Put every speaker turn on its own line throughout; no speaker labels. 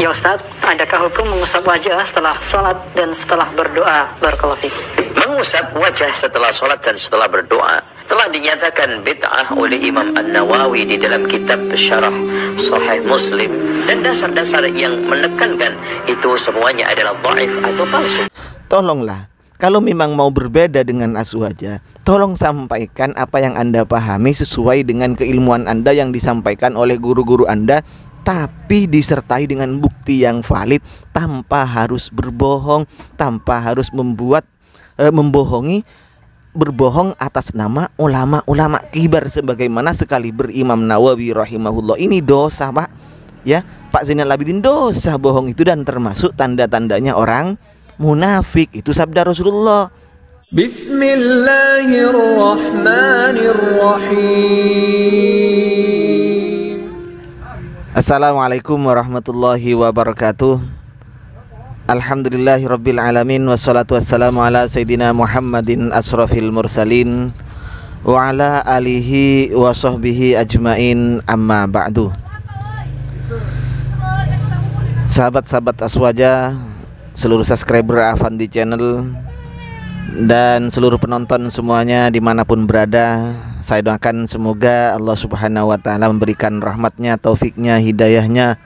Ya Ustaz, adakah hukum mengusap wajah setelah sholat dan setelah berdoa? Barakallahu fiik.
Mengusap wajah setelah sholat dan setelah berdoa telah dinyatakan bid'ah oleh Imam An-Nawawi di dalam kitab Syarah Sahih Muslim, dan dasar-dasar yang menekankan itu semuanya adalah dhaif atau palsu.
Tolonglah, kalau memang mau berbeda dengan aswaja, tolong sampaikan apa yang Anda pahami sesuai dengan keilmuan Anda yang disampaikan oleh guru-guru Anda, tapi disertai dengan bukti yang valid, tanpa harus berbohong, tanpa harus berbohong atas nama ulama-ulama kibar, sebagaimana sekali berimam Nawawi rahimahullah. Ini dosa, Pak. Ya, Pak Zainal Abidin, dosa bohong itu dan termasuk tanda-tandanya orang munafik. Itu sabda Rasulullah. Bismillahirrahmanirrahim. Assalamualaikum warahmatullahi wabarakatuh. Alhamdulillahirabbil alamin, wassalatu wassalamu ala sayidina Muhammadin asrafil mursalin wa ala alihi wa sahbihi ajmain, amma ba'du. Sahabat-sahabat aswaja, seluruh subscriber Afandi Channel, dan seluruh penonton semuanya dimanapun berada, saya doakan semoga Allah subhanahu wa ta'ala memberikan rahmatnya, taufiknya, hidayahnya,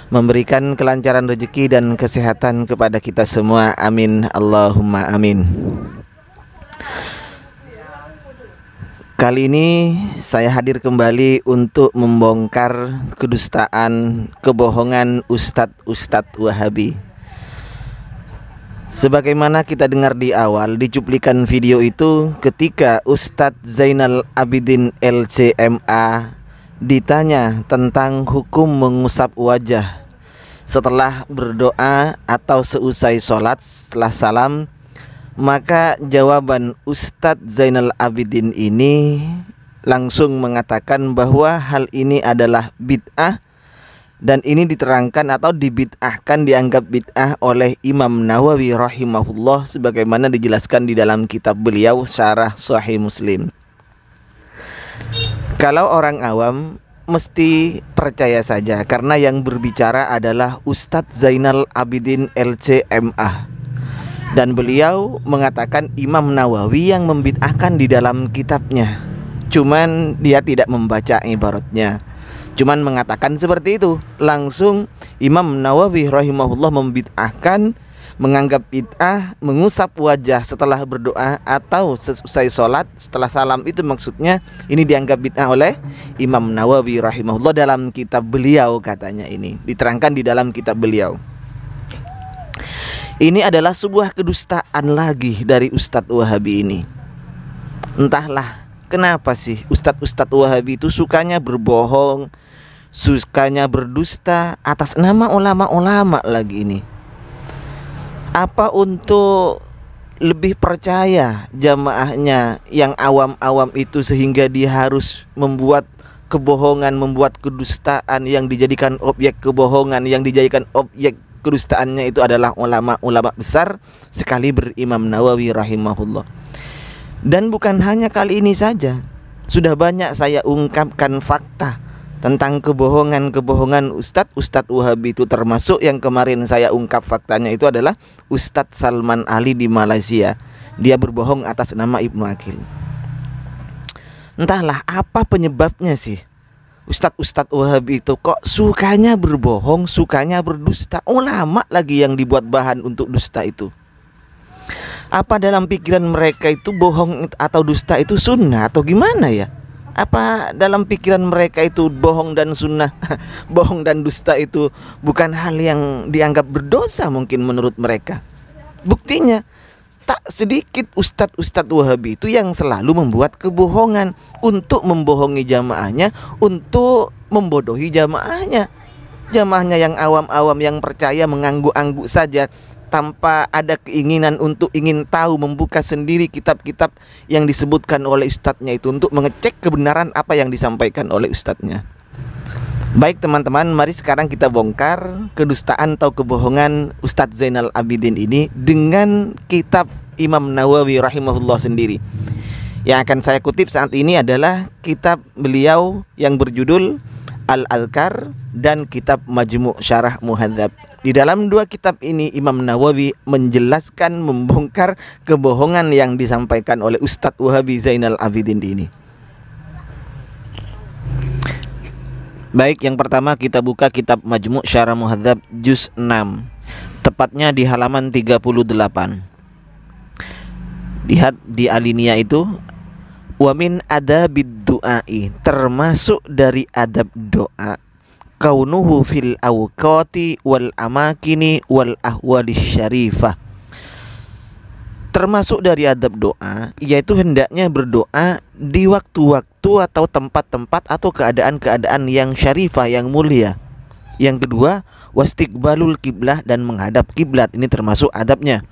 memberikan kelancaran rezeki dan kesehatan kepada kita semua. Amin, Allahumma amin. Kali ini saya hadir kembali untuk membongkar kedustaan, kebohongan Ustadz Wahabi. Sebagaimana kita dengar di awal di cuplikan video itu, ketika Ustadz Zainal Abidin LCMA ditanya tentang hukum mengusap wajah setelah berdoa atau seusai sholat setelah salam, maka jawaban Ustadz Zainal Abidin ini langsung mengatakan bahwa hal ini adalah bid'ah, dan ini diterangkan atau dibid'ahkan, dianggap bid'ah oleh Imam Nawawi rahimahullah, sebagaimana dijelaskan di dalam kitab beliau Syarah Sahih Muslim. Kalau orang awam mesti percaya saja karena yang berbicara adalah Ustadz Zainal Abidin LCMA, dan beliau mengatakan Imam Nawawi yang membid'ahkan di dalam kitabnya. Cuman dia tidak membaca ibaratnya, cuman mengatakan seperti itu. Langsung Imam Nawawi rahimahullah membid'ahkan, menganggap bid'ah mengusap wajah setelah berdoa atau selesai sholat setelah salam. Itu maksudnya ini dianggap bid'ah oleh Imam Nawawi rahimahullah dalam kitab beliau, katanya. Ini diterangkan di dalam kitab beliau. Ini adalah sebuah kedustaan lagi dari Ustadz Wahabi ini. Entahlah kenapa sih Ustadz Wahabi itu sukanya berbohong, sukanya berdusta atas nama ulama-ulama lagi ini. Apa untuk lebih percaya jamaahnya yang awam-awam itu sehingga dia harus membuat kebohongan, membuat kedustaan yang dijadikan objek kebohongan, yang dijadikan objek kedustaannya itu adalah ulama-ulama besar sekali berimam Nawawi rahimahullah. Dan bukan hanya kali ini saja, sudah banyak saya ungkapkan fakta tentang kebohongan Ustadz Wahabi itu, termasuk yang kemarin saya ungkap faktanya itu adalah Ustadz Salman Ali di Malaysia. Dia berbohong atas nama Ibnu Aqil. Entahlah apa penyebabnya sih Ustadz Wahabi itu kok sukanya berbohong, sukanya berdusta. Ulama lagi yang dibuat bahan untuk dusta itu. Apa dalam pikiran mereka itu bohong atau dusta itu sunnah atau gimana ya? Apa dalam pikiran mereka itu bohong dan sunnah, bohong dan dusta itu bukan hal yang dianggap berdosa mungkin menurut mereka? Buktinya tak sedikit Ustadz Wahabi itu yang selalu membuat kebohongan untuk membohongi jamaahnya, untuk membodohi jamaahnya. Jamaahnya yang awam-awam yang percaya mengangguk-angguk saja tanpa ada keinginan untuk ingin tahu, membuka sendiri kitab-kitab yang disebutkan oleh ustadznya itu untuk mengecek kebenaran apa yang disampaikan oleh ustadznya. Baik teman-teman, mari sekarang kita bongkar kedustaan atau kebohongan Ustadz Zainal Abidin ini dengan kitab Imam Nawawi rahimahullah sendiri. Yang akan saya kutip saat ini adalah kitab beliau yang berjudul Al-Adhkar dan kitab Majmu' Syarah Muhadzab. Di dalam dua kitab ini Imam Nawawi menjelaskan, membongkar kebohongan yang disampaikan oleh Ustadz Wahabi Zainal Abidin ini. Baik, yang pertama kita buka kitab Majmu' Syarah Muhadzab juz 6, tepatnya di halaman 38. Lihat di alinea itu, wa min adabid du'ai, termasuk dari adab doa, kaunuhu fil awqati wal amakini wal ahwali syarifah. Termasuk dari adab doa, yaitu hendaknya berdoa di waktu-waktu atau tempat-tempat atau keadaan-keadaan yang syarifah, yang mulia. Yang kedua, wastiqbalul kiblah, dan menghadap kiblat, ini termasuk adabnya.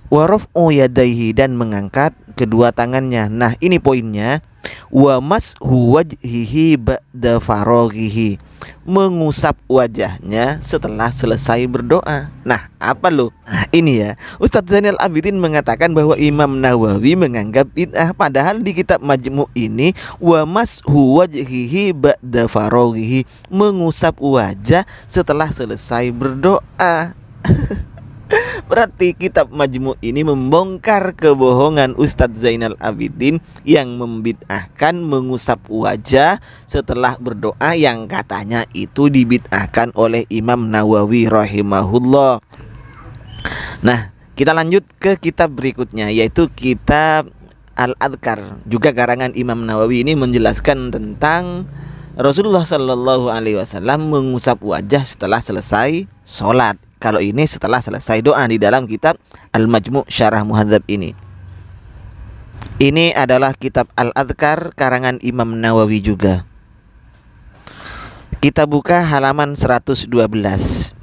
Wa raf'u yadaihi, dan mengangkat kedua tangannya. Nah, ini poinnya. Wa mashu wajhihi ba'da faraghihi, mengusap wajahnya setelah selesai berdoa. Nah, apa lo? Nah, ini ya, Ustadz Zainal Abidin mengatakan bahwa Imam Nawawi menganggap bid'ah, padahal di kitab Majmu' ini wa mashu wajhihi ba'da faraghihi, mengusap wajah setelah selesai berdoa. Berarti kitab Majmu' ini membongkar kebohongan Ustadz Zainal Abidin yang membid'ahkan mengusap wajah setelah berdoa, yang katanya itu dibid'ahkan oleh Imam Nawawi rahimahullah. Nah, kita lanjut ke kitab berikutnya, yaitu kitab Al-Adhkar, juga karangan Imam Nawawi. Ini menjelaskan tentang Rasulullah Shallallahu Alaihi Wasallam mengusap wajah setelah selesai sholat. Kalau ini setelah selesai doa, di dalam kitab Al-Majmu' Syarah Muhadzab ini. Ini adalah kitab Al-Adhkar karangan Imam Nawawi juga. Kita buka halaman 112.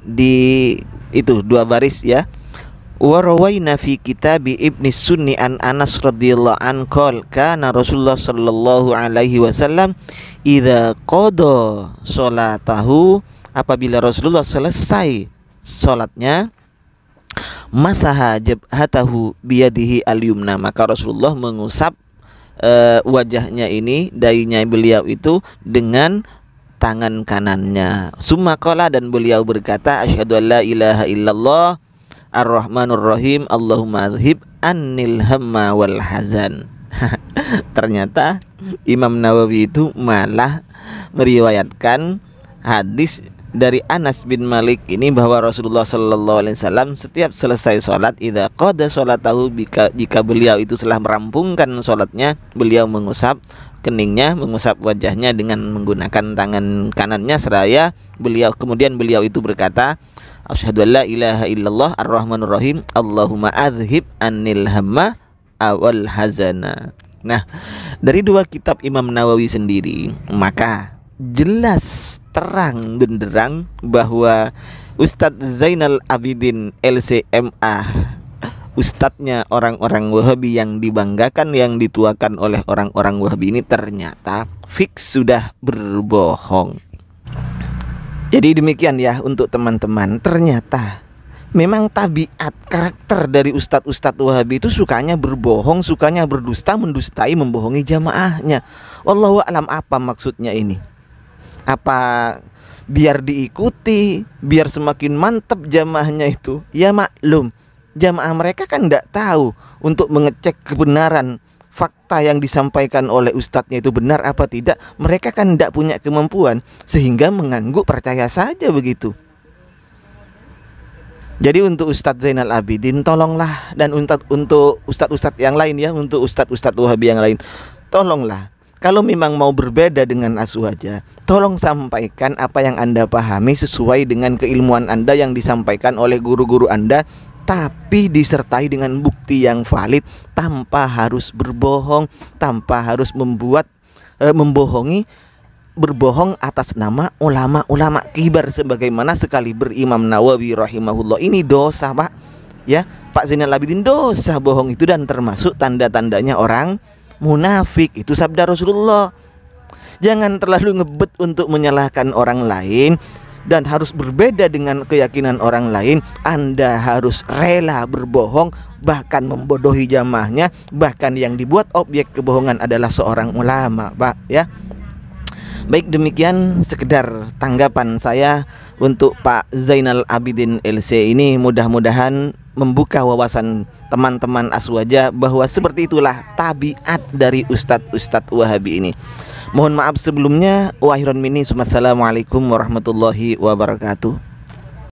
Di itu dua baris ya. Wa rawaina fi kitab Ibnu Sunni an Anas radhiyallahu an qol kana Rasulullah sallallahu alaihi wasallam idza qada sholatahu, apabila Rasulullah selesai sholatnya, masaha jabhatahu biyadihi al-yumna, maka Rasulullah mengusap wajahnya ini, dahinya beliau itu dengan tangan kanannya. Summa qala, dan beliau berkata, asyhadu an la ilaha illallah ar-rahmanur rahim Allahumma adhib annil hamma wal hazan. Ternyata Imam Nawawi itu malah meriwayatkan hadis dari Anas bin Malik ini, bahwa Rasulullah Sallallahu Alaihi Wasallam setiap selesai sholat, idza qada sholatahu, jika beliau itu telah merampungkan sholatnya, beliau mengusap keningnya, mengusap wajahnya dengan menggunakan tangan kanannya, seraya kemudian beliau itu berkata, asyhadu an la ilaha illallah ar-rahmanur rahim Allahumma adhib annil hamma wal hazana. Nah, dari dua kitab Imam Nawawi sendiri, maka jelas terang benderang bahwa Ustadz Zainal Abidin LCMA, ustadznya orang-orang Wahabi yang dibanggakan, yang dituakan oleh orang-orang Wahabi ini, ternyata fix sudah berbohong. Jadi demikian ya untuk teman-teman. Ternyata memang tabiat karakter dari ustadz-ustadz Wahabi itu sukanya berbohong, sukanya berdusta, mendustai, membohongi jamaahnya. Wallahu a'lam, apa maksudnya ini? Apa biar diikuti, biar semakin mantap jamaahnya itu? Ya maklum, jamaah mereka kan tidak tahu untuk mengecek kebenaran fakta yang disampaikan oleh ustadznya itu benar apa tidak. Mereka kan tidak punya kemampuan, sehingga mengangguk percaya saja begitu. Jadi untuk Ustadz Zainal Abidin tolonglah, dan untuk ustadz-ustadz yang lain ya, untuk ustadz-ustadz Wahabi yang lain, tolonglah, kalau memang mau berbeda dengan Aswaja, tolong sampaikan apa yang Anda pahami sesuai dengan keilmuan Anda yang disampaikan oleh guru-guru Anda, tapi disertai dengan bukti yang valid, tanpa harus berbohong, tanpa harus berbohong atas nama ulama-ulama kibar, sebagaimana sekali berimam Nawawi rahimahullah. Ini dosa, Pak. Ya, Pak Zainal Abidin, dosa bohong itu, dan termasuk tanda-tandanya orang munafik. Itu sabda Rasulullah. Jangan terlalu ngebet untuk menyalahkan orang lain dan harus berbeda dengan keyakinan orang lain. Anda harus rela berbohong, bahkan membodohi jamaahnya, bahkan yang dibuat objek kebohongan adalah seorang ulama, Pak, ya. Baik, demikian sekedar tanggapan saya untuk Pak Zainal Abidin LC ini. Mudah-mudahan membuka wawasan teman-teman Aswaja bahwa seperti itulah tabiat dari Ustadz Wahabi ini. Mohon maaf sebelumnya. Wassalamualaikum warahmatullahi wabarakatuh.